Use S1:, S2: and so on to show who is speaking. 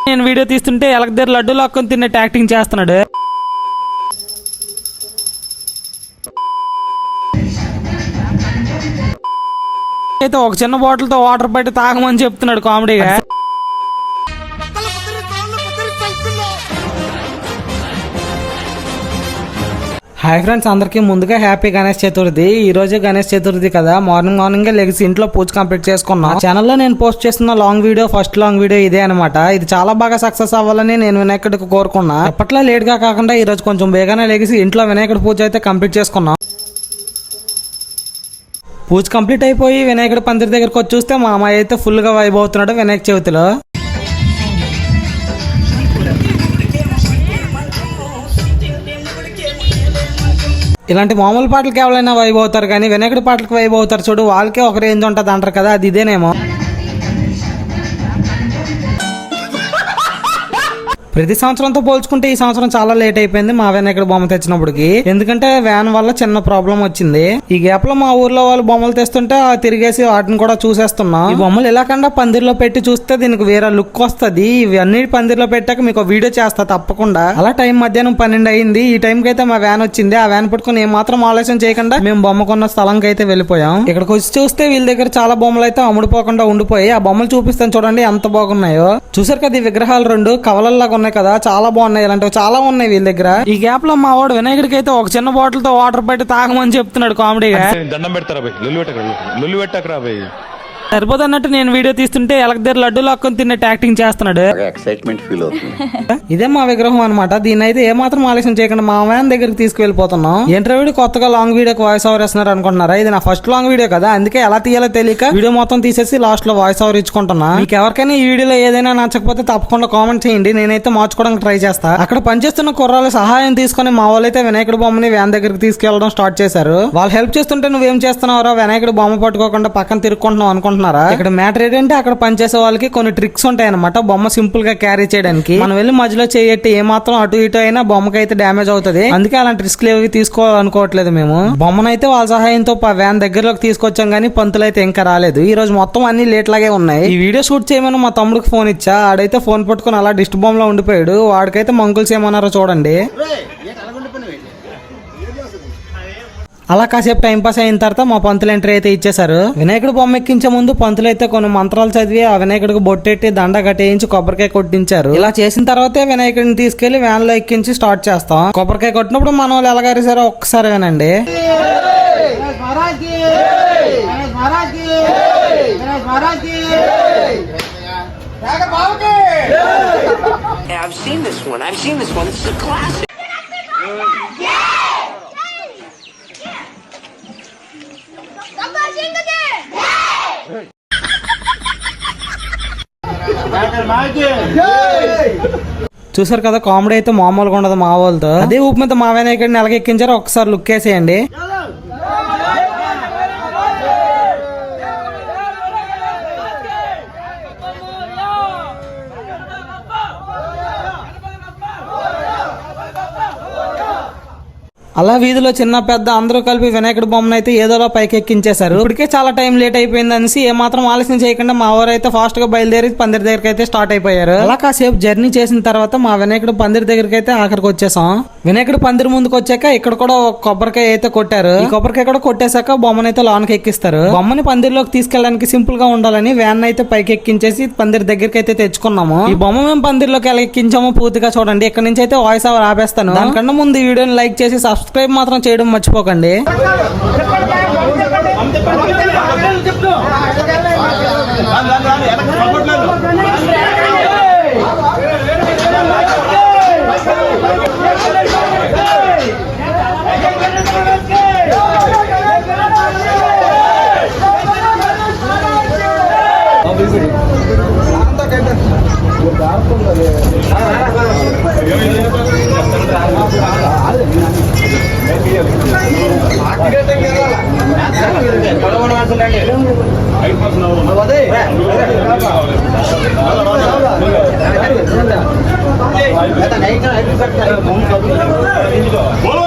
S1: నేను వీడియో తీస్తుంటే ఎలక దగ్గర లడ్డు లాక్కొని తిన్నట్టు యాక్టింగ్ చేస్తున్నాడు. అయితే ఒక చిన్న బాటిల్ తో వాటర్ పట్టి తాగమని చెప్తున్నాడు కామెడీగా. హాయ్ ఫ్రెండ్స్, అందరికీ ముందుగా హ్యాపీ గణేష్ చతుర్థి. ఈ రోజే గణేష్ చతుర్థి కదా, మార్నింగ్ లెగిసి ఇంట్లో పూజ కంప్లీట్ చేసుకున్నా. ఛానల్లో నేను పోస్ట్ చేస్తున్న long video first long video ఇదే అనమాట. ఇది చాలా బాగా సక్సెస్ అవ్వాలని నేను వినాయకుడికి కోరుకున్నా. అప్పట్లో లేట్ గా కాకుండా ఈ రోజు కొంచెం బేగానే లెగిసి ఇంట్లో వినాయకుడి పూజ అయితే కంప్లీట్ చేసుకున్నా. పూజ కంప్లీట్ అయిపోయి వినాయకుడి పందిరి దగ్గరకు వచ్చి చూస్తే మా అమ్మాయి అయితే ఫుల్ గా వైబ్ అవుతున్నాడు వినాయక చవితిలో. ఇలాంటి మామూలు పాటలకి ఎవరైనా వైబ్ అవుతారు, కానీ వినాయకుడి పాటలకు వైబ్ అవుతారు చూడు, వాళ్ళకే ఒక రేంజ్ ఉంటుంది అంటారు కదా, అది ఇదేనేమో. ప్రతి సంవత్సరంతో పోల్చుకుంటే ఈ సంవత్సరం చాలా లేట్ అయిపోయింది మా వినాయకుడి బొమ్మ తెచ్చినప్పటికి. ఎందుకంటే వ్యాన్ వల్ల చిన్న ప్రాబ్లం వచ్చింది. ఈ గ్యాప్ లో మా ఊర్లో వాళ్ళు బొమ్మలు తెస్తుంటే తిరిగేసి వాటిని కూడా చూసేస్తున్నాం. ఈ బొమ్మలు ఇలా కన్నా పందిరిలో పెట్టి చూస్తే దీనికి వేరే లుక్ వస్తుంది. ఇవన్నీ పందిరిలో పెట్టాక మీకు వీడియో చేస్తా తప్పకుండా. అలా టైం మధ్యాహ్నం 12 అయింది. ఈ టైం కి అయితే మా వ్యాన్ వచ్చింది. ఆ వ్యాన్ పట్టుకుని ఏమాత్రం ఆలస్యం చేయకుండా మేము బొమ్మకున్న స్థలంకి అయితే వెళ్ళిపోయాం. ఇక్కడికి వచ్చి చూస్తే వీళ్ళ దగ్గర చాలా బొమ్మలు అయితే అమ్ముడుపోకుండా ఉండిపోయి. ఆ బొమ్మలు చూపిస్తాను చూడండి ఎంత బాగున్నాయో. చూసారు కదా, ఈ విగ్రహాలు 2 కవలల్లాగా ఉన్నాయి కదా, చాలా బాగున్నాయి. ఇలాంటివి చాలా ఉన్నాయి వీళ్ళ దగ్గర. ఈ గ్యాప్ లో మా వాడు వినాయకుడికి అయితే ఒక చిన్న బాటిల్ తో వాటర్ పెట్టి తాగమని చెప్తున్నాడు కామెడీగా.
S2: దండం పెడతారా భయ్, లొల్లి పెట్టకరా భయ్.
S1: సరిపోదన్నట్టు నేను వీడియో తీస్తుంటే ఎలక దగ్గర లడ్డు లాక్కొని తిన్నట్టు యాక్టింగ్ చేస్తున్నాడు.
S3: ఎక్సైట్మెంట్ ఫీల్ అవుతుంది.
S1: ఇదే మా విగ్రహం అనమాట. దీన్ని అయితే ఏమాత్రం ఆలస్యం చేయకుండా మా వ్యాన్ దగ్గరికి తీసుకువెళ్ళిపోతున్నాం. ఇంటర్వ్యూ కొత్తగా లాంగ్ వీడియోకి వాయిస్ ఓవర్ ఇస్తున్నారు అనుకుంటున్నారా? ఇది నా ఫస్ట్ లాంగ్ వీడియో కదా, అందుకే ఎలా తీయాలో తెలియక వీడియో మొత్తం తీసేసి లాస్ట్ లో వాయిస్ ఓవర్ ఇచ్చుకుంటున్నా. మీకు ఎవరికైనా ఈ వీడియోలో ఏదైనా నచ్చకపోతే తప్పకుండా కామెంట్ చేయండి, నేనైతే మార్చుకోవడానికి ట్రై చేస్తా. అక్కడ పనిచేస్తున్న కుర్రాళ్ళు సహాయం తీసుకుని మా వాళ్ళైతే వినాయకుడి బొమ్మని వ్యాన్ దగ్గరికి తీసుకెళ్లడం స్టార్ట్ చేశారు. వాళ్ళు హెల్ప్ చేస్తుంటే నువ్వేం చేస్తున్నావురా, వినాయకుడి బొమ్మ పట్టుకోకుండా పక్కన తిరుక్కుంటున్నావు అనుకుంటున్నారా? ఇక్కడ మ్యాటర్ ఏంటంటే అక్కడ పనిచేసే వాళ్ళకి కొన్ని ట్రిక్స్ ఉంటాయి అనమాట బొమ్మ సింపుల్ గా క్యారీ చేయడానికి. మనం వెళ్ళి మధ్యలో చేయట్టి ఏమాత్రం అటు ఇటు అయినా బొమ్మకి అయితే డ్యామేజ్ అవుతుంది. అందుకే అలాంటి రిస్క్ ఏవి తీసుకోవాలనుకోవట్లేదు మేము. బొమ్మనైతే వాళ్ళ సహాయంతో వ్యాన్ దగ్గరలోకి తీసుకొచ్చాం, కానీ పంతులు అయితే ఇంకా రాలేదు. ఈ రోజు మొత్తం అన్ని లేట్ లాగే ఉన్నాయి. ఈ వీడియో షూట్ చేయమని మా తమ్ముడికి ఫోన్ ఇచ్చా. ఆడైతే ఫోన్ పట్టుకుని అలా డిస్ట్ బొమ్మ లో ఉండిపోయాడు. వాడికైతే మంకుల్స్ ఏమన్నారో చూడండి. అలా కాసేపు టైం పాస్ అయిన తర్వాత మా పంతులు ఎంట్రీ అయితే ఇచ్చేసారు. వినాయకుడు బొమ్మ ఎక్కించే ముందు పంతులు అయితే కొన్ని మంత్రాలు చదివి ఆ వినాయకుడికి బొట్టెట్టి దండ కట్టేయించి కొబ్బరికాయ కొట్టించారు. ఇలా చేసిన తర్వాతే వినాయకుడిని తీసుకెళ్లి వ్యాన్ లో ఎక్కించి స్టార్ట్ చేస్తాం. కొబ్బరికాయ కొట్టినప్పుడు మన వాళ్ళు ఎలాగరిసారో ఒక్కసారి వినండి.
S4: I've seen this one. This is a classic.
S1: చూసారు కదా, కామెడీ అయితే మామూలుగా ఉండదు మా వాళ్ళతో. అదే ఊపు మీద మా వినాయకుడిని ఎలాగెక్కించారో ఒకసారి లుక్ వేసేయండి. అలా వీధిలో చిన్న పెద్ద అందరూ కలిపి వినాయకుడి బొమ్మను అయితే ఏదోలా పైకి ఎక్కించేశారు. ఇప్పటికే చాలా టైం లేట్ అయిపోయింది అనేసి ఏమాత్రం ఆలస్యం చేయకుండా మా ఊరైతే ఫాస్ట్ గా బయలుదేరి పందిరి దగ్గరికి అయితే స్టార్ట్ అయిపోయారు. అలా కాసేపు జర్నీ చేసిన తర్వాత మా వినాయకుడు పందిరి దగ్గరికి అయితే ఆఖరికి వచ్చేసాం. వినాయకుడు పందిరి ముందుకు వచ్చాక ఇక్కడ కూడా ఒక కొబ్బరికాయ అయితే కొట్టారు. ఈ కొబ్బరికాయ కూడా కొట్టేశాక బొమ్మను అయితే లోనికి ఎక్కిస్తారు. బొమ్మని పందిరిలోకి తీసుకెళ్ళడానికి సింపుల్ గా ఉండాలని వ్యాన్ అయితే పైకి ఎక్కించేసి పందిరి దగ్గరికి అయితే తెచ్చుకున్నాము. ఈ బొమ్మ మేము పందిరిలోకి ఎలా ఎక్కించామో పూర్తిగా చూడండి. ఇక్కడ నుంచి అయితే వాయిస్ ఓవర్ ఆపేస్తాను. దానికన్నా ముందు ఈ వీడియోని లైక్ చేసి సబ్స్క్రైబ్ మాత్రం చేయడం మర్చిపోకండి.
S2: बोलो